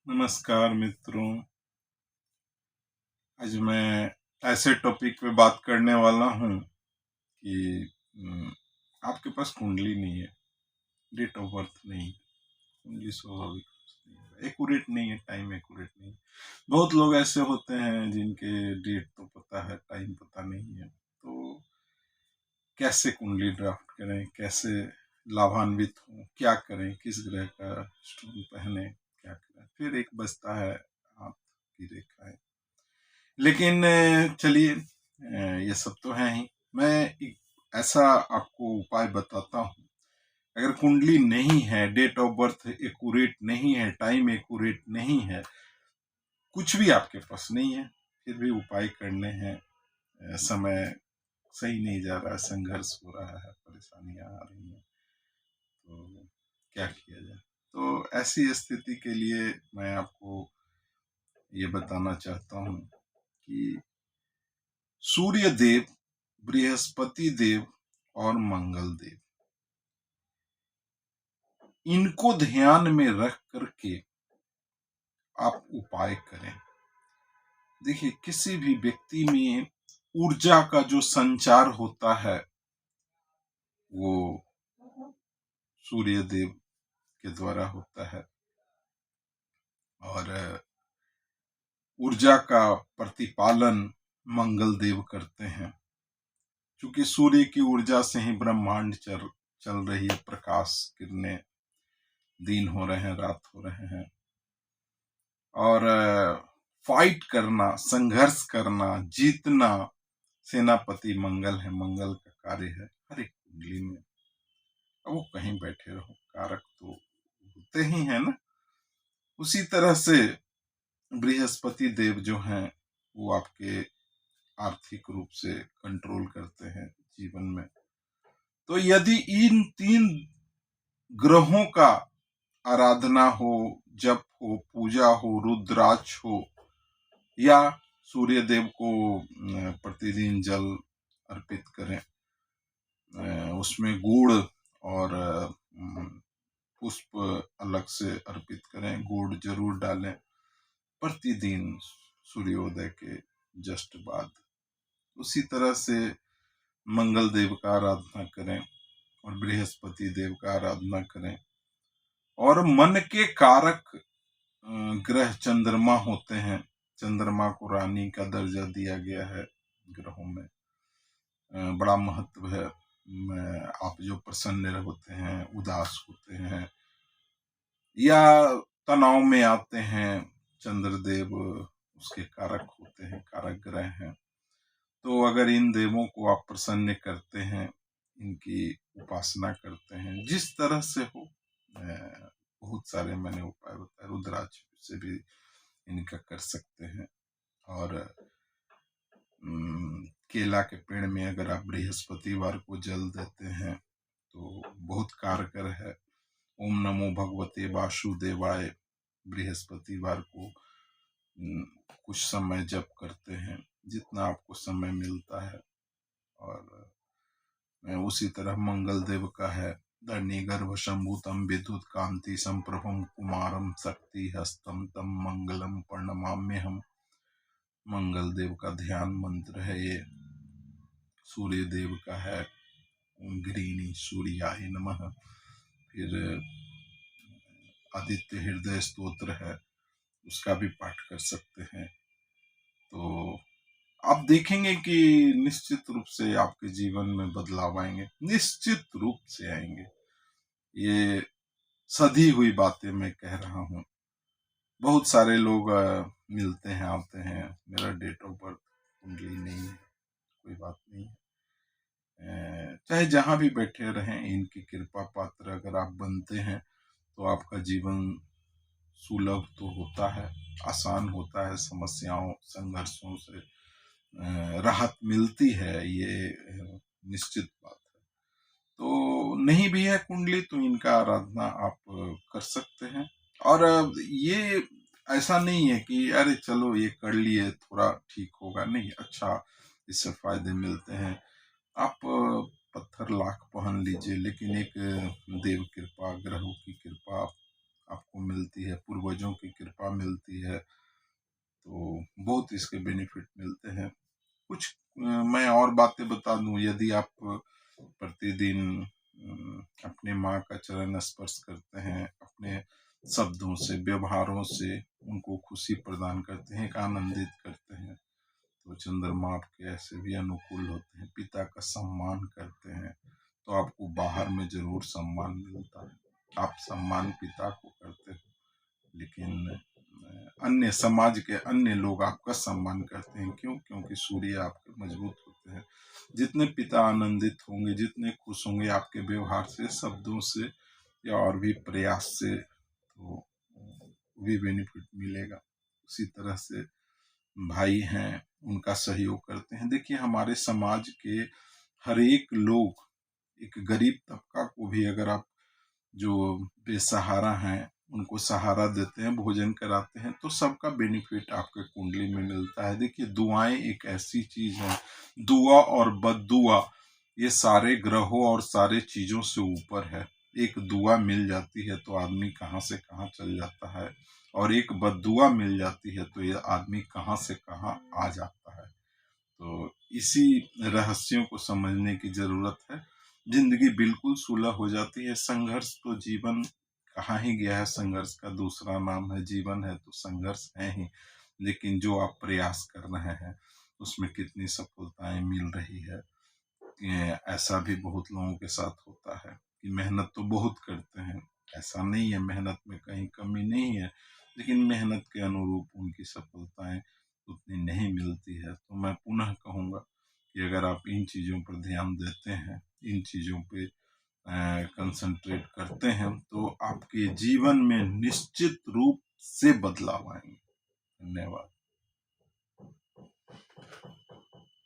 नमस्कार मित्रों। आज मैं ऐसे टॉपिक पे बात करने वाला हूँ कि आपके पास कुंडली नहीं है, डेट ऑफ बर्थ नहीं, कुंडली स्वाभाविक एक्यूरेट नहीं है, टाइम एक्यूरेट नहीं है। बहुत लोग ऐसे होते हैं जिनके डेट तो पता है, टाइम पता नहीं है। तो कैसे कुंडली ड्राफ्ट करें, कैसे लाभान्वित हों, क्या करें, किस ग्रह का स्टोन पहने, क्या करें। फिर एक बचता है हाथ की रेखाएं। लेकिन चलिए, ये सब तो है ही। मैं एक ऐसा आपको उपाय बताता हूँ। अगर कुंडली नहीं है, डेट ऑफ बर्थ एक्यूरेट नहीं है, टाइम एक्यूरेट नहीं है, कुछ भी आपके पास नहीं है, फिर भी उपाय करने हैं। समय सही नहीं जा रहा है, संघर्ष हो रहा है, परेशानियां आ रही हैं, तो क्या किया जाए। तो ऐसी स्थिति के लिए मैं आपको ये बताना चाहता हूँ कि सूर्य देव, बृहस्पति देव और मंगल देव, इनको ध्यान में रख करके आप उपाय करें। देखिए, किसी भी व्यक्ति में ऊर्जा का जो संचार होता है वो सूर्य देव के द्वारा होता है, और ऊर्जा का प्रतिपालन मंगल देव करते हैं। क्योंकि सूर्य की ऊर्जा से ही ब्रह्मांड चल रही है, प्रकाश किरणें, दिन हो रहे हैं, रात हो रहे हैं। और फाइट करना, संघर्ष करना, जीतना सेनापति मंगल है, मंगल का कार्य है हर एक कुंडली में। अब वो कहीं बैठे रहो, कारक तो होते ही है ना। उसी तरह से बृहस्पति देव जो हैं वो आपके आर्थिक रूप से कंट्रोल करते हैं जीवन में। तो यदि इन तीन ग्रहों का आराधना हो, जप हो, पूजा हो, रुद्राक्ष हो, या सूर्य देव को प्रतिदिन जल अर्पित करें, उसमें गुड़ और पुष्प अलग से अर्पित करें, गुड़ जरूर डालें प्रतिदिन सूर्योदय के जस्ट बाद। उसी तरह से मंगल देव का आराधना करें और बृहस्पति देव का आराधना करें। और मन के कारक ग्रह चंद्रमा होते हैं, चंद्रमा को रानी का दर्जा दिया गया है ग्रहों में, बड़ा महत्व है। आप जो प्रसन्न होते हैं, उदास होते हैं या तनाव में आते हैं, चंद्रदेव उसके कारक होते हैं, कारक ग्रह हैं। तो अगर इन देवों को आप प्रसन्न करते हैं, इनकी उपासना करते हैं, जिस तरह से हो, बहुत सारे मैंने उपाय बताए, रुद्राक्ष से भी इनका कर सकते हैं। और केला के पेड़ में अगर आप बृहस्पतिवार को जल देते हैं तो बहुत कारगर है। ओम नमो भगवते वासुदेवाय बृहस्पतिवार को कुछ समय जप करते हैं, जितना आपको समय मिलता है। और उसी तरह मंगल देव का है, धरणी गर्भ शंभुतम विद्युत कांति संप्रभम कुमारम शक्ति हस्तम तम मंगलम प्रणमाम्य हम। मंगल देव का ध्यान मंत्र है ये। सूर्य देव का है ओम गिरीनी सूर्याय नमः। फिर आदित्य हृदय स्तोत्र है, उसका भी पाठ कर सकते हैं। तो आप देखेंगे कि निश्चित रूप से आपके जीवन में बदलाव आएंगे, निश्चित रूप से आएंगे। ये सधी हुई बातें मैं कह रहा हूँ। बहुत सारे लोग मिलते हैं, आते हैं, मेरा डेट ऑफ बर्थ कुंडली नहीं है, कोई बात नहीं है, चाहे जहां भी बैठे रहें, इनकी कृपा पात्र अगर आप बनते हैं तो आपका जीवन सुलभ तो होता है, आसान होता है, समस्याओं संघर्षों से राहत मिलती है, ये निश्चित बात है। तो नहीं भी है कुंडली तो इनका आराधना आप कर सकते हैं। और ये ऐसा नहीं है कि अरे चलो ये कर लिए थोड़ा ठीक होगा, नहीं, अच्छा इससे फायदे मिलते हैं। आप पत्थर लाख पहन लीजिए, लेकिन एक देव कृपा, ग्रहों की कृपा आपको मिलती है, पूर्वजों की कृपा मिलती है, तो बहुत इसके बेनिफिट मिलते हैं। कुछ मैं और बातें बता दूं, यदि आप प्रतिदिन अपने माँ का चरण स्पर्श करते हैं, अपने शब्दों से, व्यवहारों से उनको खुशी प्रदान करते हैं, एक आनंदित करते हैं, तो चंद्रमा आपके ऐसे भी अनुकूल होते हैं। पिता का सम्मान करते हैं तो आपको बाहर में जरूर सम्मान मिलता है। आप सम्मान पिता को करते हो, लेकिन अन्य समाज के अन्य लोग आपका सम्मान करते हैं। क्यों? क्योंकि सूर्य आपके मजबूत होते हैं। जितने पिता आनंदित होंगे, जितने खुश होंगे आपके व्यवहार से, शब्दों से या और भी प्रयास से, तो भी बेनिफिट मिलेगा। उसी तरह से भाई हैं, उनका सहयोग करते हैं। देखिए, हमारे समाज के हर एक लोग, एक गरीब तबका को भी अगर आप, जो बेसहारा हैं, उनको सहारा देते हैं, भोजन कराते हैं, तो सबका बेनिफिट आपके कुंडली में मिलता है। देखिए, दुआएं एक ऐसी चीज है, दुआ और बद्दुआ ये सारे ग्रहों और सारे चीजों से ऊपर है। एक दुआ मिल जाती है तो आदमी कहाँ से कहाँ चल जाता है, और एक बद्दुआ मिल जाती है तो ये आदमी कहाँ से कहाँ आ जाता है। तो इसी रहस्यों को समझने की जरूरत है। जिंदगी बिल्कुल सुलह हो जाती है। संघर्ष तो जीवन कहाँ ही गया है, संघर्ष का दूसरा नाम है जीवन, है तो संघर्ष है ही। लेकिन जो आप प्रयास कर रहे हैं उसमें कितनी सफलताएं मिल रही है, ये ऐसा भी बहुत लोगों के साथ होता है कि मेहनत तो बहुत करते हैं, ऐसा नहीं है, मेहनत में कहीं कमी नहीं है, लेकिन मेहनत के अनुरूप उनकी सफलताएं उतनी नहीं मिलती है। तो मैं पुनः कहूँगा कि अगर आप इन चीज़ों पर ध्यान देते हैं, इन चीज़ों पे कंसंट्रेट करते हैं, तो आपके जीवन में निश्चित रूप से बदलाव आएंगे। धन्यवाद।